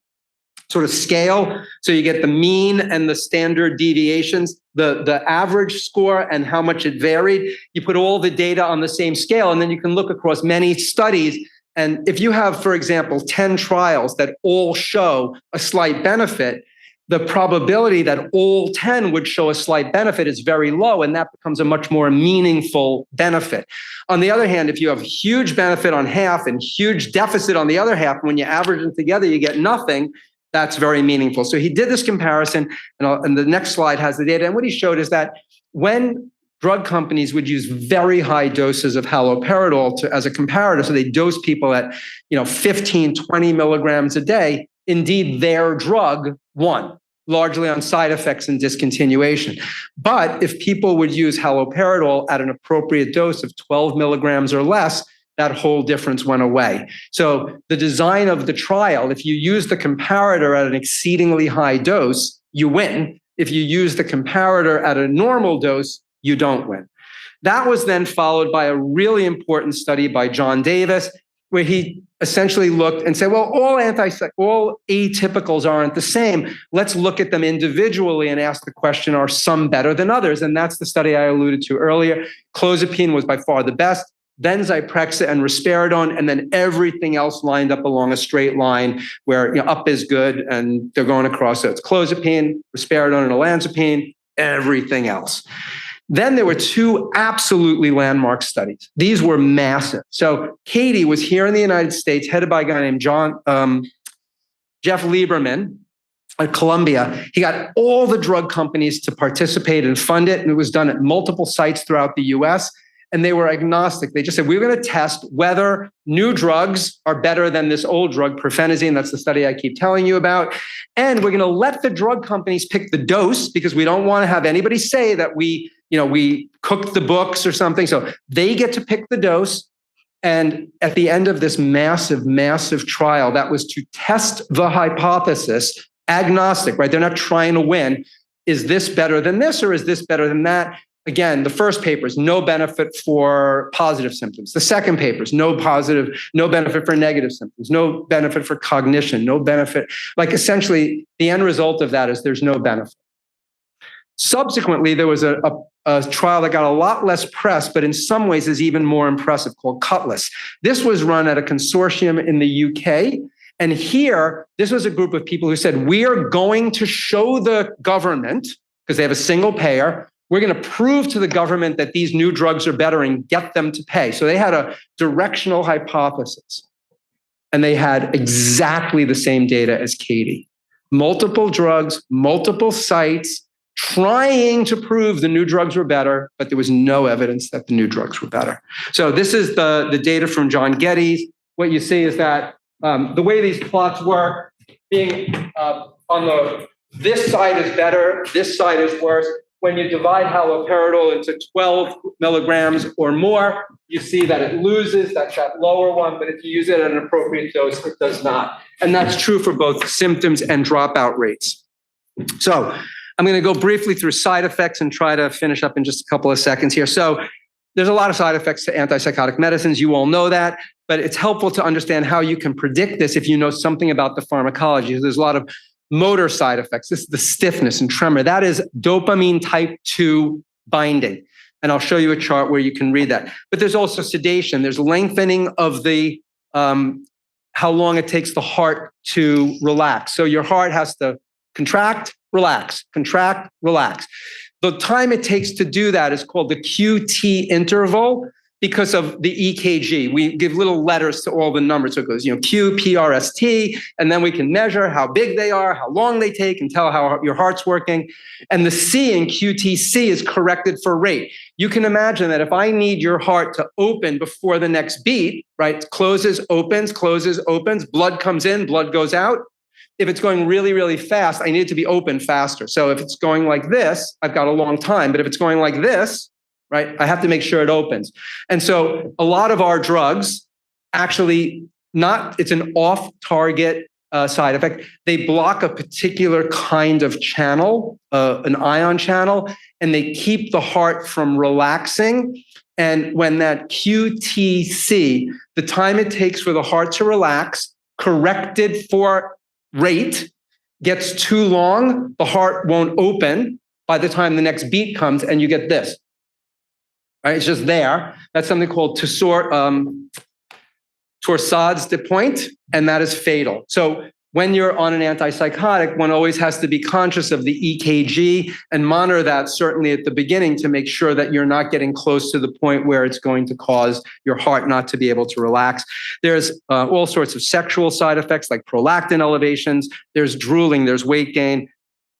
B: sort of scale. So you get the mean and the standard deviations, the average score and how much it varied. You put all the data on the same scale, and then you can look across many studies. And if you have, for example, 10 trials that all show a slight benefit, the probability that all 10 would show a slight benefit is very low, and that becomes a much more meaningful benefit. On the other hand, if you have huge benefit on half and huge deficit on the other half, when you average them together, you get nothing. That's very meaningful. So he did this comparison, and the next slide has the data. And what he showed is that when drug companies would use very high doses of haloperidol as a comparator, so they dose people at 15, 20 milligrams a day, indeed their drug won, largely on side effects and discontinuation. But if people would use haloperidol at an appropriate dose of 12 milligrams or less, that whole difference went away. So the design of the trial, if you use the comparator at an exceedingly high dose, you win. If you use the comparator at a normal dose, you don't win. That was then followed by a really important study by John Davis, where he essentially looked and said, well, all atypicals aren't the same. Let's look at them individually and ask the question, are some better than others? And that's the study I alluded to earlier. Clozapine was by far the best, then Zyprexa and risperidone, and then everything else lined up along a straight line where up is good and they're going across. So it's clozapine, risperidone, and olanzapine, everything else. Then there were 2 absolutely landmark studies. These were massive. So Katie was here in the United States, headed by a guy named Jeff Lieberman at Columbia. He got all the drug companies to participate and fund it, and it was done at multiple sites throughout the US. And they were agnostic. They just said, we're going to test whether new drugs are better than this old drug, perfenazine. That's the study I keep telling you about. And we're going to let the drug companies pick the dose, because we don't want to have anybody say that we cooked the books or something. So they get to pick the dose. And at the end of this massive, massive trial, that was to test the hypothesis, agnostic, right? They're not trying to win. Is this better than this, or is this better than that? Again, the first paper is no benefit for positive symptoms. The second paper is no benefit for negative symptoms, no benefit for cognition, no benefit. Like essentially, the end result of that is there's no benefit. Subsequently, there was a trial that got a lot less press, but in some ways is even more impressive, called Cutlass. This was run at a consortium in the UK. And here, this was a group of people who said, we are going to show the government, because they have a single payer, we're going to prove to the government that these new drugs are better and get them to pay. So they had a directional hypothesis, and they had exactly the same data as Katie. Multiple drugs, multiple sites, trying to prove the new drugs were better, but there was no evidence that the new drugs were better. So this is the data from John Geddes. What you see is that the way these plots work, being on this side is better, this side is worse. When you divide haloperidol into 12 milligrams or more, you see that it loses, that's that lower one, but if you use it at an appropriate dose, it does not. And that's true for both symptoms and dropout rates. So I'm going to go briefly through side effects and try to finish up in just a couple of seconds here. So there's a lot of side effects to antipsychotic medicines. You all know that, but it's helpful to understand how you can predict this if you know something about the pharmacology. There's a lot of motor side effects. This is the stiffness and tremor. That is dopamine type 2 binding. And I'll show you a chart where you can read that. But there's also sedation. There's lengthening of the how long it takes the heart to relax. So your heart has to contract, relax, contract, relax. The time it takes to do that is called the QT interval because of the EKG. We give little letters to all the numbers. So it goes, Q, P, R, S, T, and then we can measure how big they are, how long they take, and tell how your heart's working. And the C in QTC is corrected for rate. You can imagine that if I need your heart to open before the next beat, right? Closes, opens, blood comes in, blood goes out. If it's going really, really fast, I need it to be open faster. So if it's going like this, I've got a long time. But if it's going like this, right, I have to make sure it opens. And so a lot of our drugs actually it's an off-target side effect. They block a particular kind of channel, an ion channel, and they keep the heart from relaxing. And when that QTC, the time it takes for the heart to relax, corrected for rate, gets too long, the heart won't open by the time the next beat comes, and you get this. Right? It's just there. That's something called Torsades de Pointe, and that is fatal. So when you're on an antipsychotic, one always has to be conscious of the EKG and monitor that certainly at the beginning to make sure that you're not getting close to the point where it's going to cause your heart not to be able to relax. There's all sorts of sexual side effects like prolactin elevations. There's drooling, there's weight gain.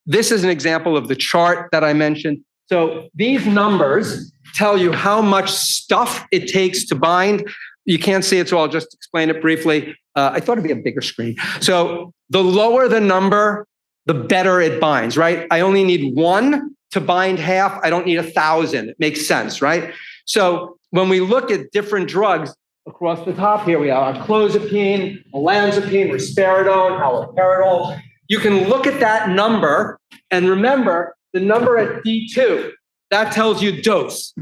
B: This is an example of the chart that I mentioned. So these numbers tell you how much stuff it takes to bind. You can't see it, so I'll just explain it briefly. I thought it'd be a bigger screen. So the lower the number, the better it binds, right? I only need 1 to bind half. I don't need 1,000. It makes sense, right? So when we look at different drugs across the top here, we have clozapine, olanzapine, risperidone, haloperidol. You can look at that number and remember the number at D2. That tells you dose.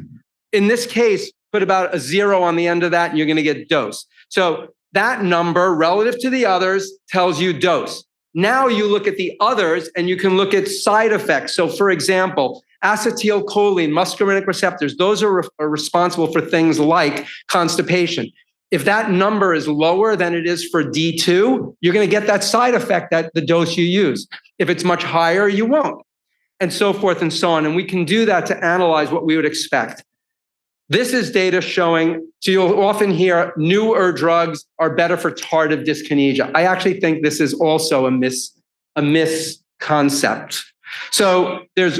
B: In this case, put about a 0 on the end of that and you're going to get dose. So that number relative to the others tells you dose. Now you look at the others and you can look at side effects. So for example, acetylcholine, muscarinic receptors, those are responsible for things like constipation. If that number is lower than it is for D2, you're going to get that side effect at the dose you use. If it's much higher, you won't. And so forth and so on. And we can do that to analyze what we would expect. This is data showing, so you'll often hear newer drugs are better for tardive dyskinesia. I actually think this is also a misconcept. So there's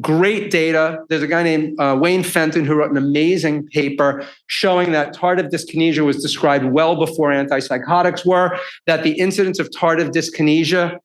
B: great data. There's a guy named Wayne Fenton who wrote an amazing paper showing that tardive dyskinesia was described well before antipsychotics were, that the incidence of tardive dyskinesia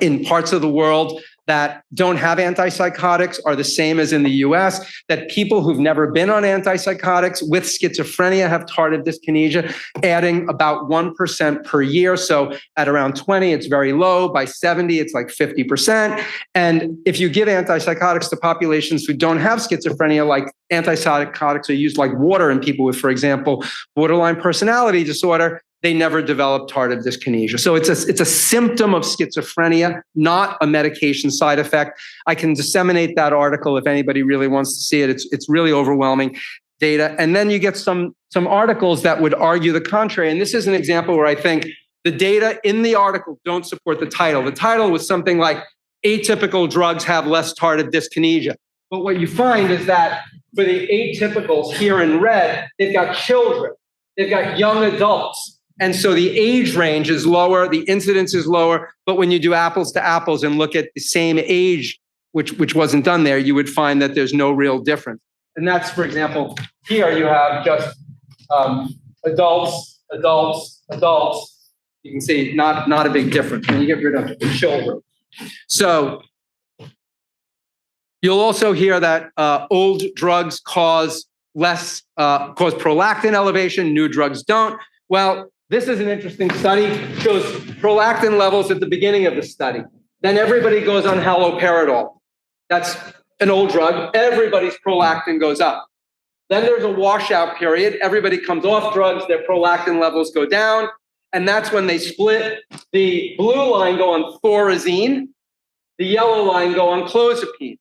B: in parts of the world that don't have antipsychotics are the same as in the US, that people who've never been on antipsychotics with schizophrenia have tardive dyskinesia, adding about 1% per year. So at around 20, it's very low. By 70, it's like 50%. And if you give antipsychotics to populations who don't have schizophrenia, like antipsychotics are used like water in people with, for example, borderline personality disorder, they never develop tardive dyskinesia. So it's a symptom of schizophrenia, not a medication side effect. I can disseminate that article if anybody really wants to see it. It's really overwhelming data. And then you get some articles that would argue the contrary. And this is an example where I think the data in the article don't support the title. The title was something like atypical drugs have less tardive dyskinesia. But what you find is that for the atypicals here in red, they've got children, they've got young adults. And so the age range is lower, the incidence is lower, but when you do apples to apples and look at the same age, which wasn't done there, you would find that there's no real difference. And that's, for example, here you have just adults. You can see not a big difference when you get rid of the children. So you'll also hear that old drugs cause prolactin elevation, new drugs don't. Well, this is an interesting study. It shows prolactin levels at the beginning of the study. Then everybody goes on haloperidol. That's an old drug. Everybody's prolactin goes up. Then there's a washout period. Everybody comes off drugs, their prolactin levels go down. And that's when they split. The blue line go on thorazine, the yellow line go on clozapine.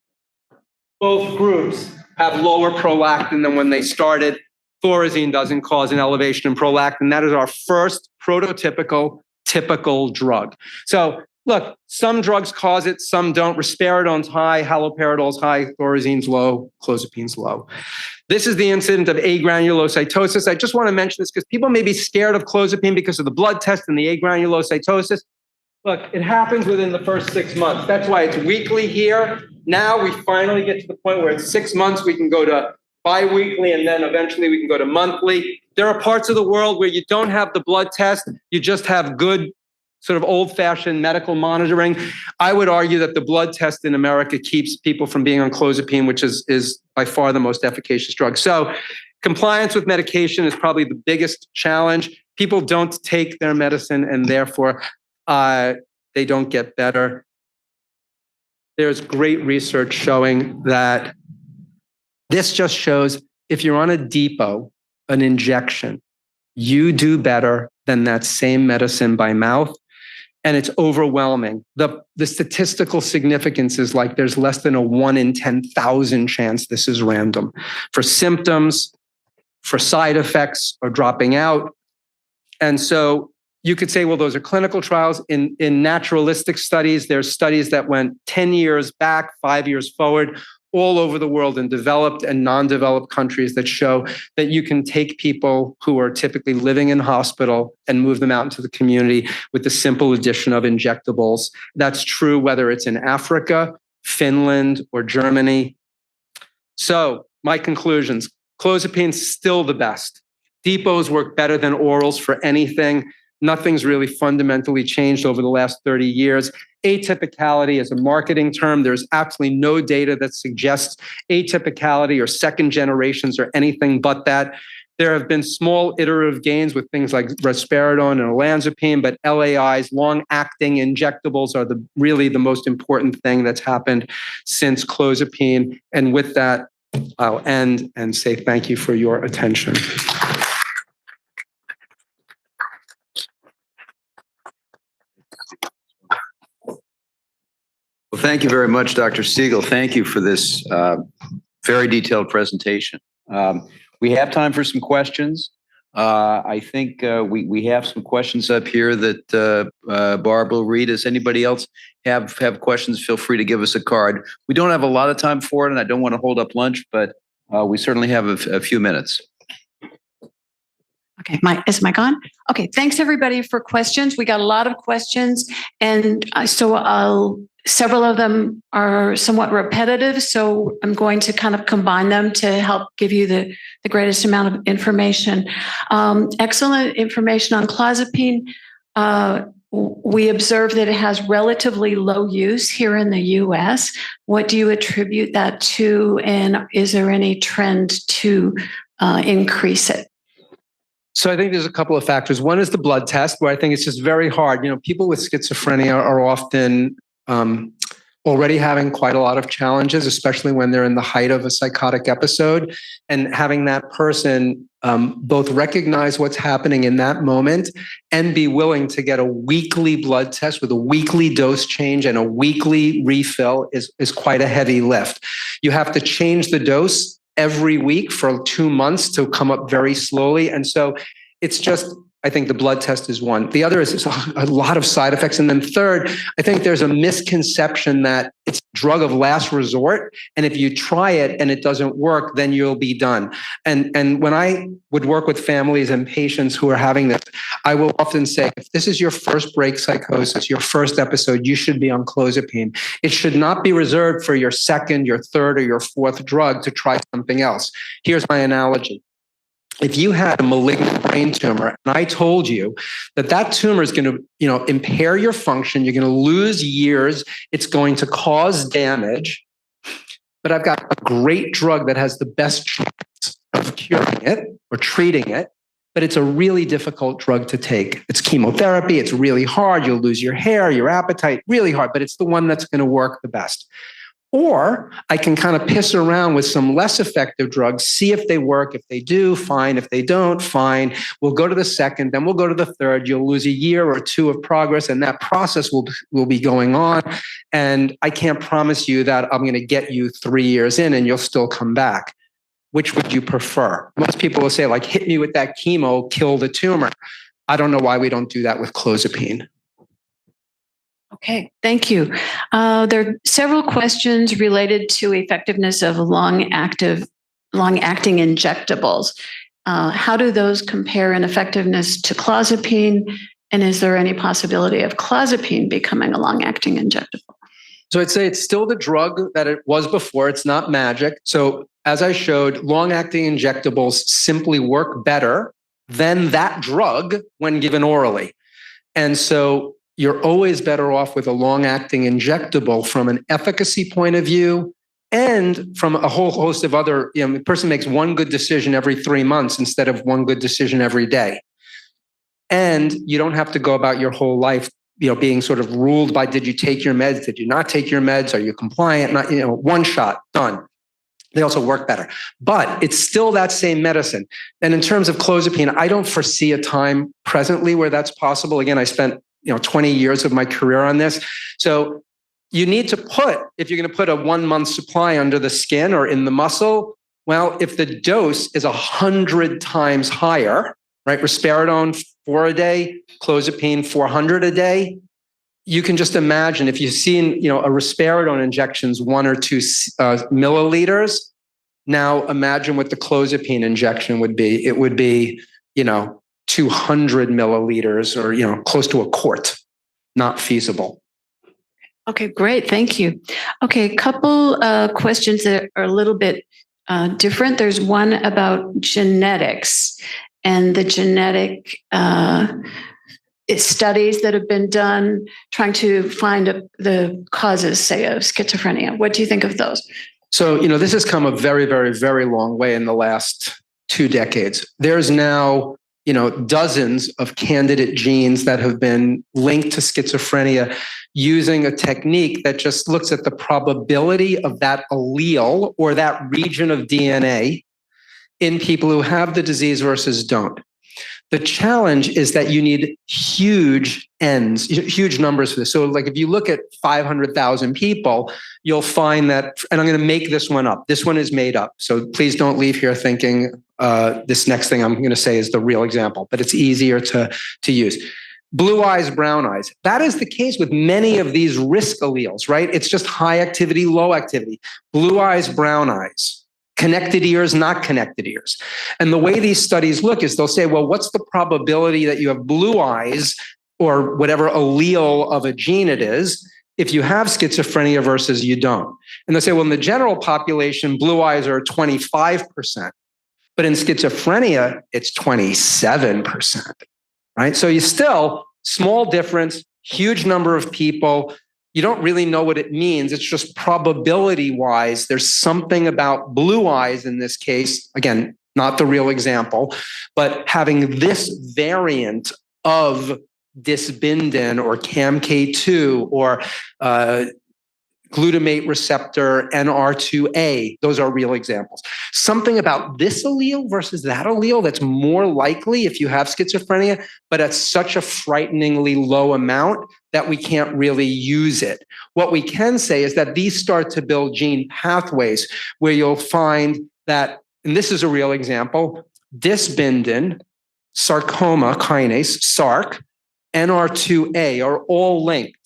B: Both groups have lower prolactin than when they started. Thorazine doesn't cause an elevation in prolactin. That is our first prototypical, typical drug. So look, some drugs cause it, some don't. Risperidon's high, haloperidol's high, thorazine's low, clozapine's low. This is the incidence of agranulocytosis. I just want to mention this because people may be scared of clozapine because of the blood test and the agranulocytosis. Look, it happens within the first 6 months. That's why it's weekly here. Now we finally get to the point where it's 6 months. We can go to bi-weekly, and then eventually we can go to monthly. There are parts of the world where you don't have the blood test. You just have good sort of old-fashioned medical monitoring. I would argue that the blood test in America keeps people from being on clozapine, which is by far the most efficacious drug. So compliance with medication is probably the biggest challenge. People don't take their medicine, and therefore they don't get better. There's great research showing that this just shows if you're on a depot, an injection, you do better than that same medicine by mouth. And it's overwhelming. The statistical significance is like there's less than a 1 in 10,000 chance this is random. For symptoms, for side effects, or dropping out. And so you could say, well, those are clinical trials. In naturalistic studies, there's studies that went 10 years back, 5 years forward, all over the world in developed and non-developed countries that show that you can take people who are typically living in hospital and move them out into the community with the simple addition of injectables. That's true whether it's in Africa, Finland, or Germany. So my conclusions, clozapine's still the best. Depots work better than orals for anything. Nothing's really fundamentally changed over the last 30 years. Atypicality is a marketing term. There's absolutely no data that suggests atypicality or second generations or anything but that. There have been small iterative gains with things like risperidone and olanzapine, but LAIs, long-acting injectables, are really the most important thing that's happened since clozapine. And with that, I'll end and say thank you for your attention.
A: Well, thank you very much, Dr. Siegel. Thank you for this very detailed presentation. We have time for some questions. I think we have some questions up here that Barb will read. Does anybody else have questions? Feel free to give us a card. We don't have a lot of time for it, and I don't want to hold up lunch, but we certainly have a few minutes.
D: Okay, is mic on? Okay, thanks everybody for questions. We got a lot of questions, and several of them are somewhat repetitive, so I'm going to kind of combine them to help give you the greatest amount of information. Excellent information on clozapine. We observe that it has relatively low use here in the US. What do you attribute that to, and is there any trend to increase it?
B: So I think there's a couple of factors. One is the blood test, where I think it's just very hard. You know, people with schizophrenia are often already having quite a lot of challenges, especially when they're in the height of a psychotic episode. And having that person both recognize what's happening in that moment and be willing to get a weekly blood test with a weekly dose change and a weekly refill is quite a heavy lift. You have to change the dose every week for 2 months to come up very slowly. And so it's just, I think the blood test is one. The other is a lot of side effects. And then third, I think there's a misconception that it's a drug of last resort. And if you try it and it doesn't work, then you'll be done. And when I would work with families and patients who are having this, I will often say, if this is your first break psychosis, your first episode, you should be on clozapine. It should not be reserved for your second, your third, or your fourth drug to try something else. Here's my analogy. If you had a malignant brain tumor and I told you that tumor is going to, impair your function, you're going to lose years, it's going to cause damage, but I've got a great drug that has the best chance of curing it or treating it, but it's a really difficult drug to take. It's chemotherapy. It's really hard. You'll lose your hair, your appetite, really hard, but it's the one that's going to work the best. Or I can kind of piss around with some less effective drugs, see if they work. If they do, fine. If they don't, fine. We'll go to the second, then we'll go to the third. You'll lose a year or two of progress, and that process will be going on. And I can't promise you that I'm going to get you 3 years in and you'll still come back. Which would you prefer? Most people will say, like, hit me with that chemo, kill the tumor. I don't know why we don't do that with clozapine.
D: Okay, thank you. There are several questions related to effectiveness of long-acting injectables. How do those compare in effectiveness to clozapine? And is there any possibility of clozapine becoming a long-acting injectable?
B: So I'd say it's still the drug that it was before. It's not magic. So as I showed, long-acting injectables simply work better than that drug when given orally. And so you're always better off with a long-acting injectable from an efficacy point of view and from a whole host of other, the person makes one good decision every 3 months instead of one good decision every day. And you don't have to go about your whole life, being sort of ruled by, did you take your meds? Did you not take your meds? Are you compliant? Not, one shot, done. They also work better, but it's still that same medicine. And in terms of clozapine, I don't foresee a time presently where that's possible. Again, I spent 20 years of my career on this. So you need to if you're going to put a 1 month supply under the skin or in the muscle, well, if the dose is 100 times higher, right? Risperidone 4 a day, clozapine 400 a day. You can just imagine if you've seen, a risperidone injection's 1 or 2 milliliters. Now imagine what the clozapine injection would be. It would be, 200 milliliters or, close to a quart. Not feasible.
D: Okay, great. Thank you. Okay, a couple questions that are a little bit different. There's one about genetics and the genetic studies that have been done trying to find the causes, say, of schizophrenia. What do you think of those?
B: So, this has come a very, very, very long way in the last 2 decades. There's now, dozens of candidate genes that have been linked to schizophrenia using a technique that just looks at the probability of that allele or that region of DNA in people who have the disease versus don't. The challenge is that you need huge N's, huge numbers for this. So like if you look at 500,000 people, you'll find that, and I'm going to make this one up. This one is made up. So please don't leave here thinking this next thing I'm going to say is the real example, but it's easier to use. Blue eyes, brown eyes. That is the case with many of these risk alleles, right? It's just high activity, low activity. Blue eyes, brown eyes. Connected ears, not connected ears. And the way these studies look is they'll say, well, what's the probability that you have blue eyes or whatever allele of a gene it is if you have schizophrenia versus you don't? And they'll say, well, in the general population, blue eyes are 25%. But in schizophrenia, it's 27%, right? So you still, small difference, huge number of people. You don't really know what it means. It's just probability-wise, there's something about blue eyes in this case, again, not the real example, but having this variant of dysbindin or CAMK2 or glutamate receptor NR2A, those are real examples. Something about this allele versus that allele that's more likely if you have schizophrenia, but at such a frighteningly low amount that we can't really use it. What we can say is that these start to build gene pathways where you'll find that, and this is a real example, dysbindin, sarcoma kinase, SARC, NR2A are all linked.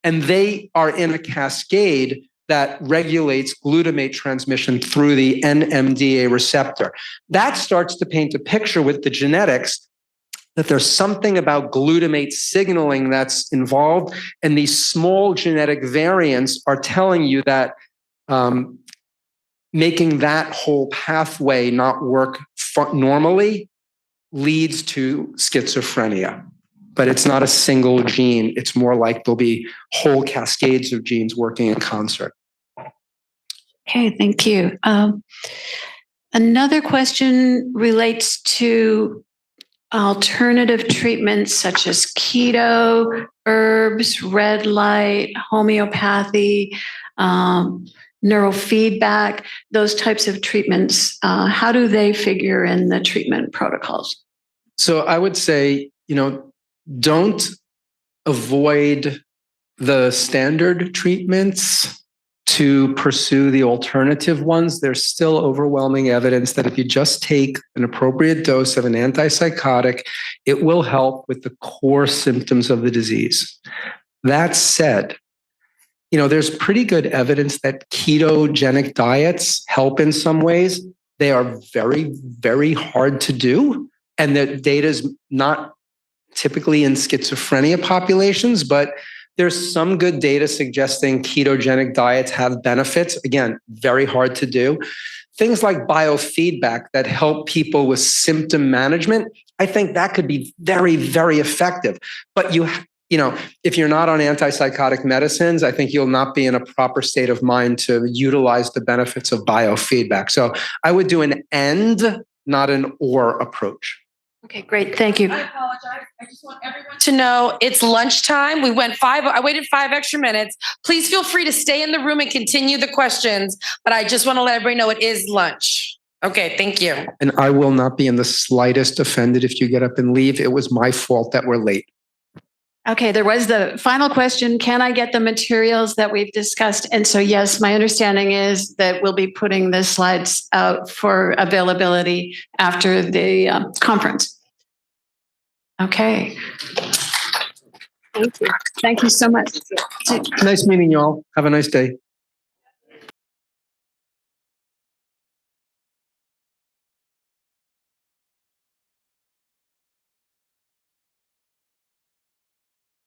B: And they are in a cascade that regulates glutamate transmission through the NMDA receptor. That starts to paint a picture with the genetics that there's something about glutamate signaling that's involved. And these small genetic variants are telling you that making that whole pathway not work normally leads to schizophrenia. But it's not a single gene. It's more like there'll be whole cascades of genes working in concert.
D: Okay, thank you. Another question relates to alternative treatments such as keto, herbs, red light, homeopathy, neurofeedback, those types of treatments, how do they figure in the treatment protocols?
B: So I would say, don't avoid the standard treatments to pursue the alternative ones. There's still overwhelming evidence that if you just take an appropriate dose of an antipsychotic, it will help with the core symptoms of the disease. That said, there's pretty good evidence that ketogenic diets help in some ways. They are very, very hard to do. And the data is not typically in schizophrenia populations, but there's some good data suggesting ketogenic diets have benefits. Again, very hard to do. Things like biofeedback that help people with symptom management, I think that could be very, very effective. But if you're not on antipsychotic medicines, I think you'll not be in a proper state of mind to utilize the benefits of biofeedback. So I would do an and, not an or approach.
D: Okay, great. Thank you.
C: I apologize. I just want everyone to know it's lunchtime. I waited 5 extra minutes. Please feel free to stay in the room and continue the questions, but I just want to let everybody know it is lunch. Okay, thank you.
B: And I will not be in the slightest offended if you get up and leave. It was my fault that we're late.
D: Okay, there was the final question. Can I get the materials that we've discussed? And so, yes, my understanding is that we'll be putting the slides out for availability after the conference. Okay. Thank you. Thank you so much.
B: Nice meeting you all. Have a nice day.